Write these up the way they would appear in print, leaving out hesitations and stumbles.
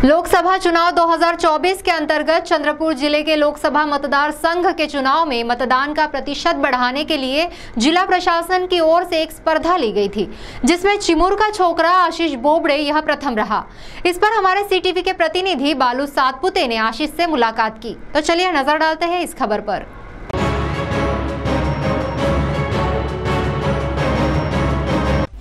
लोकसभा चुनाव 2024 के अंतर्गत चंद्रपुर जिले के लोकसभा मतदार संघ के चुनाव में मतदान का प्रतिशत बढ़ाने के लिए जिला प्रशासन की ओर से एक स्पर्धा ली गई थी, जिसमें चिमूर का छोकरा आशीष बोबड़े यह प्रथम रहा। इस पर हमारे सीटीवी के प्रतिनिधि बालू सातपुते ने आशीष से मुलाकात की। तो चलिए नजर डालते हैं इस खबर पर।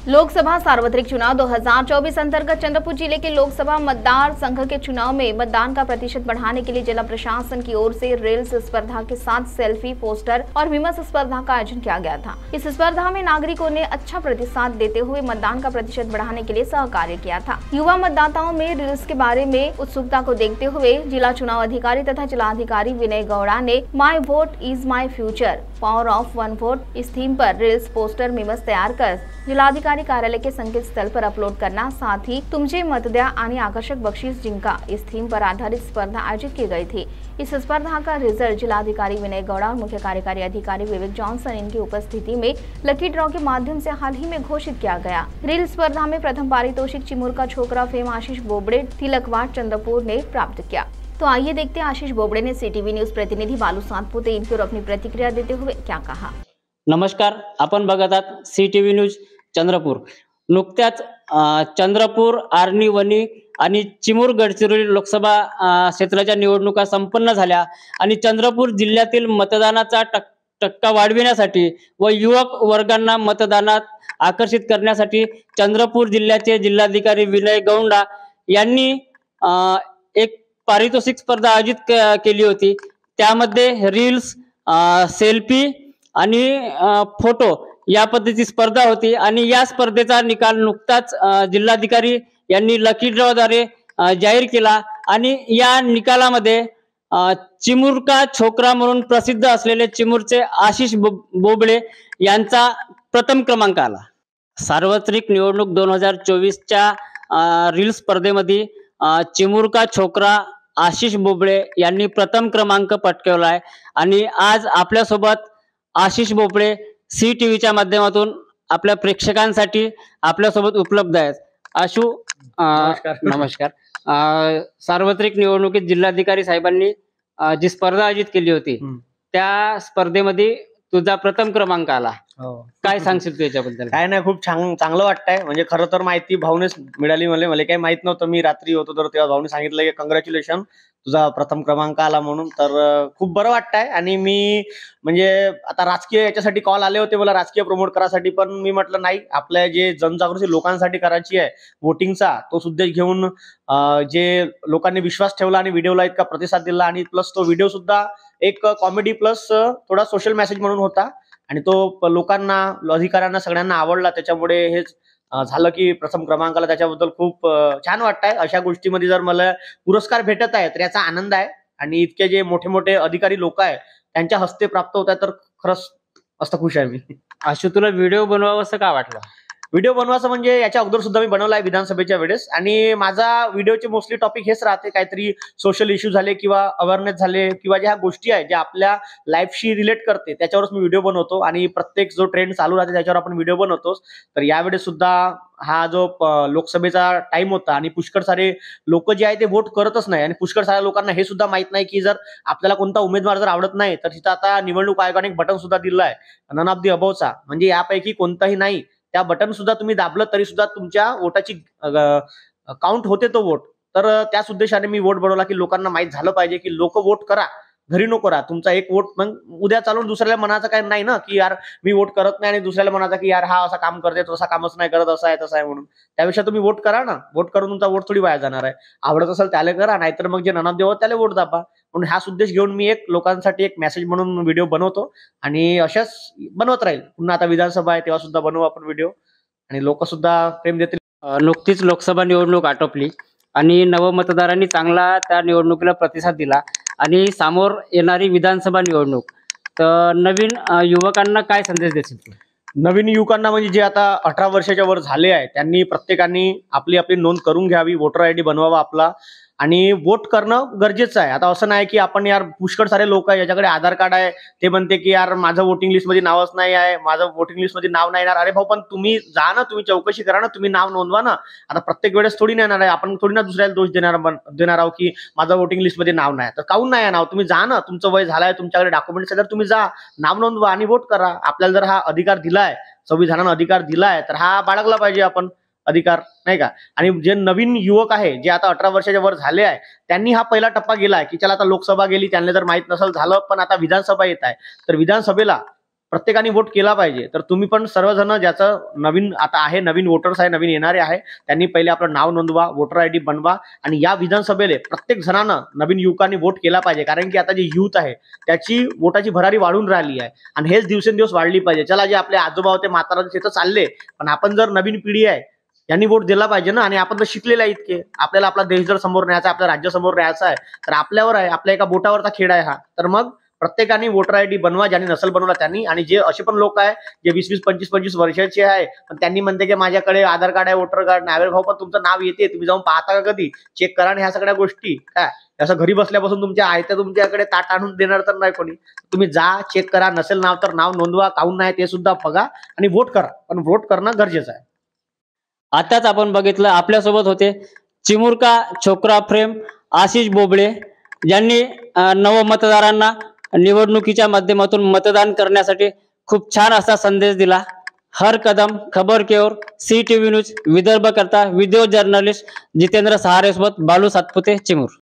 लोकसभा सार्वत्रिक चुनाव 2024 अंतर्गत चंद्रपुर जिले के लोकसभा मतदार संघ के चुनाव में मतदान का प्रतिशत बढ़ाने के लिए जिला प्रशासन की ओर से रील्स स्पर्धा के साथ सेल्फी, पोस्टर और मीमस स्पर्धा का आयोजन किया गया था। इस स्पर्धा में नागरिकों ने अच्छा प्रतिसाद देते हुए मतदान का प्रतिशत बढ़ाने के लिए सहकार्य किया था। युवा मतदाताओं में रील्स के बारे में उत्सुकता को देखते हुए जिला चुनाव अधिकारी तथा जिलाधिकारी विनय गौड़ा ने my vote is my future, power of one vote इस थीम पर रील्स, पोस्टर, मीमस तैयार कर जिलाधिकारी कार्यालय के संकेत स्थल पर अपलोड करना, साथ ही तुमचे मत द्या आणि आकर्षक बक्षीस जिंका इस थीम पर आधारित स्पर्धा आयोजित की गई थी। इस स्पर्धा का रिजल्ट जिलाधिकारी विनय गौड़ा और मुख्य कार्यकारी अधिकारी विवेक जॉनसन इनकी उपस्थिति में लकी ड्रॉ के माध्यम से हाल ही में घोषित किया गया। रील स्पर्धा में प्रथम पारितोषिक चिमूर का छोकरा फेम आशीष बोबड़े तिलकवाड़ चंद्रपुर ने प्राप्त किया। तो आइए देखते हैं आशीष बोबड़े ने सीटीवी न्यूज प्रतिनिधि बालू सातपुते इनकी ओर अपनी प्रतिक्रिया देते हुए क्या कहा। नमस्कार, आपण बघत आहात सीटीवी न्यूज चंद्रपूर। नुकत्याच चंद्रपूर, आर्णी, वणी आणि चिमूर गडचिरोली लोकसभा क्षेत्राच्या निवडणुका संपन्न झाल्या आणि चंद्रपूर जिल्ह्यातील मतदानाचा टक्का वाढविण्यासाठी व युवक वर्गांना मतदानात आकर्षित करण्यासाठी चंद्रपूर जिल्ह्याचे जिल्हाधिकारी विनय गौड़ा यांनी एक पारितोषिक स्पर्धा आयोजित केली होती। त्यामध्ये रील्स, सेल्फी आणि फोटो या पद्धतीची स्पर्धा होती आणि या स्पर्धेचा निकाल नुकताच जिल्हाधिकारी यांनी लकी ड्रॉ द्वारे जाहीर केला आणि या निकालामध्ये चिमूर का छोकरा म्हणून प्रसिद्ध असलेले चिमूरचे आशीष बोबड़े यांचा प्रथम क्रमांक आला। सार्वत्रिक निवडणूक 2024च्या रील स्पर्धेमध्ये चिमूर का छोकरा आशीष बोबड़े यांनी प्रथम क्रमांक पटकावला आहे आणि आज आपल्या सोबत आशीष बोबड़े सी टीव्हीच्या माध्यमातून आपल्या प्रेक्षकांसाठी आपल्या सोबत उपलब्ध आहेत। आशू, नमस्कार। सार्वत्रिक निवडणुकीत जिल्हाधिकारी साहेबांनी जी स्पर्धा आयोजित केली होती त्या स्पर्धेमध्ये तुझा प्रथम क्रमांक आला। काय सांगशील तू याच्याबद्दल? काय नाही, खूप चांगलं वाटतंय। म्हणजे खरं तर माहिती भाऊनेच मिळाली, मला काही माहित नव्हतं। मी रात्री होतो तर तेव्हा भाऊने सांगितलं की कॉंग्रॅच्युलेशन, तुझा प्रथम क्रमांक आला म्हणून। तर खूप बरं वाटतंय। आणि मी म्हणजे आता राजकीय याच्यासाठी कॉल आले होते मला राजकीय प्रमोट करायसाठी, पण मी म्हटलं नाही, आपल्या जे जनजागृती लोकांसाठी करायची आहे वोटिंगचा तो सुद्धा घेऊन जे लोकांनी विश्वास ठेवला आणि व्हिडिओला इतका प्रतिसाद दिला आणि प्लस तो व्हिडिओ सुद्धा एक कॉमेडी प्लस थोडा सोशल मेसेज म्हणून होता आणि तो लोकांना, अधिकाऱ्यांना सगळ्यांना आवडला। त्याच्यामुळे हेच झालं की प्रथम क्रमांकाला। त्याच्याबद्दल खूप छान वाटतंय। अशा गोष्टीमध्ये जर मला पुरस्कार भेटत आहे तर याचा आनंद आहे आणि इतके जे मोठे मोठे अधिकारी लोक आहेत त्यांच्या हस्ते प्राप्त होत आहे तर खरंच मस्त खुश आहे मी। आशू, तुला व्हिडिओ बनवावं असं का वाटलं? व्हिडिओ बनवायचं म्हणजे याच्या अगोदर सुद्धा मी बनवलाय विधानसभेच्या वेळेस आणि माझा व्हिडिओचे मोस्टली टॉपिक हेच राहते, काहीतरी सोशल इश्यू झाले किंवा अवेअरनेस झाले किंवा ज्या गोष्टी आहेत ज्या आपल्या लाईफशी रिलेट करते त्याच्यावरच मी व्हिडिओ बनवतो आणि प्रत्येक जो ट्रेंड चालू राहते त्याच्यावर आपण व्हिडिओ बनवतोच। तर यावेळेस सुद्धा हा जो लोकसभेचा टाइम होता आणि पुष्कळ सारे लोक जे आहे ते वोट करतच नाही आणि पुष्कळ साऱ्या लोकांना हे सुद्धा माहित नाही की जर आपल्याला कोणता उमेदवार जर आवडत नाही तर तिथं आता निवडणूक आयोगाने एक बटन सुद्धा दिलं आहे, नन ऑफ दी अबोवचा, म्हणजे यापैकी कोणताही नाही। त्या बटन सुद्धा तुम्ही दाबलं तरी सुद्धा तुमच्या वोटाची काउंट होते तो वोट। तर त्याच उद्देशाने मी वोट बनवला की लोकांना माहित झालं पाहिजे की लोक वोट करा, घरी नको करा। तुमचा एक वोट मग उद्या चालून दुसऱ्याला मनाचं काय नाही ना की यार मी वोट करत नाही आणि दुसऱ्याला म्हणायचं की यार हा असा काम करते तो असा कामच नाही करत, असं आहे तसं आहे म्हणून। त्यापेक्षा तुम्ही वोट करा ना, वोट करून तुमचा वोट थोडी वाया जाणार आहे। आवडत असेल त्याला करा, नाहीतर मग जे ननाब देव त्याला वोट दाबा। म्हणून हाच उद्देश घेऊन मी एक लोकांसाठी एक मेसेज म्हणून व्हिडिओ बनवतो आणि अशाच बनवत राहील। पुन्हा आता विधानसभा आहे तेव्हा सुद्धा बनवू आपण व्हिडिओ आणि लोक सुद्धा प्रेम देतील। नुकतीच लोकसभा निवडणूक आटोपली आणि नवमतदारांनी चांगला त्या निवडणुकीला प्रतिसाद दिला आणि समोर येणारी विधानसभा निवडणूक, तर नवीन युवकांना काय संदेश देशील? नवीन युवकांना म्हणजे जे आता 18 वर्षाच्या वर झाले आहे त्यांनी प्रत्येकाने आपली आपली नोंद करून घ्यावी, वोटर आयडी बनवावा आपला आणि वोट करणं गरजेचं आहे. आता असं नाही की आपण यार पुष्कळ सारे लोक आहे ज्याच्याकडे आधार कार्ड आहे, ते म्हणते की यार माझं वोटिंग लिस्ट मध्ये नावच नाही आहे, माझं वोटिंग लिस्ट मध्ये नाव नाही येणार. अरे भाऊ, पण तुम्ही जा ना, तुम्ही चौकशी करा ना, तुम्ही नाव नोंदवा ना. आता प्रत्येक वेळेस थोडी नाही येणार आहे, आपण थोडी ना दुसऱ्याला दोष देणार आहोत की माझं वोटिंग लिस्ट मध्ये नाव नाही. तर काहून नाही नाव? तुम्ही जा ना, तुमचं वय झालंय, तुमच्याकडे डॉक्युमेंट्स आहे, तर तुम्ही जा, नाव नोंदवा आणि वोट करा. आपल्याला जर हा अधिकार दिलाय, संविधानानं अधिकार दिलाय, तर हा बाळगला पाहिजे आपण अधिकार, नाही का? आणि जे नवीन युवक आहे, जे आता 18 वर्षाच्या वर झाले आहे, त्यांनी हा पहिला टप्पा गेलाय की चला आता लोकसभा गेली, त्यांना जर माहित नसेल झालं, पण आता विधानसभा येत आहे, तर विधानसभेला प्रत्येकाने वोट केला पाहिजे. तर तुम्ही पण सर्वजण ज्याचं नवीन आता आहे, नवीन वोटर्स आहे, नवीन येणारे आहे, त्यांनी पहिले आपलं नाव नोंदवा, वोटर आयडी बनवा आणि या विधानसभेला प्रत्येक जणांना, नवीन युवकांनी वोट केला पाहिजे. कारण की आता जे युथ आहे त्याची वोटाची भरारी वाढून राहिली आहे आणि हेच दिवसेंदिवस वाढली पाहिजे. चला, जे आपले आजोबा होते, म्हातारा ते तर चालले, पण आपण जर नवीन पिढी आहे यांनी वोट दिला पाहिजे ना. आणि आपण तर शिकलेले आहे इतके, आपल्याला आपला देश जर समोर न्यायचा आहे, आपलं राज्य समोर न्यायचं आहे, तर आपल्यावर आहे, आपल्या एका बोटावरचा खेळ आहे हा. तर मग प्रत्येकाने वोटर आयडी बनवा, ज्यांनी नसेल बनवला त्यांनी. आणि जे असे पण लोक आहे जे 20-20, 25-25 वर्षाचे आहे, पण त्यांनी म्हणते की माझ्याकडे आधार कार्ड आहे, वोटर कार्ड नाही. भाऊ, पण तुमचं नाव येते, तुम्ही जाऊन पाहता का कधी? चेक करा. आणि ह्या सगळ्या गोष्टी काय असं घरी बसल्यापासून तुमच्या आयत्या तुमच्याकडे ताट आणून देणार तर नाही कोणी. तुम्ही जा, चेक करा, नसेल नाव तर नाव नोंदवा, काहून नाही ते सुद्धा बघा आणि वोट करा. पण वोट करणं गरजेचं आहे. आताच आपण बघितलं, आपल्यासोबत होते चिमुरका छोकरा प्रेम आशिष बोबळे, ज्यांनी नव मतदारांना निवडणुकीच्या माध्यमातून मतदान करण्यासाठी खूप छान असा संदेश दिला. हर कदम खबर की ओर, CTV न्यूज विदर्भ करता व्हिडिओ जर्नलिस्ट जितेंद्र सहारेसोबत बालू सातपुते, चिमूर.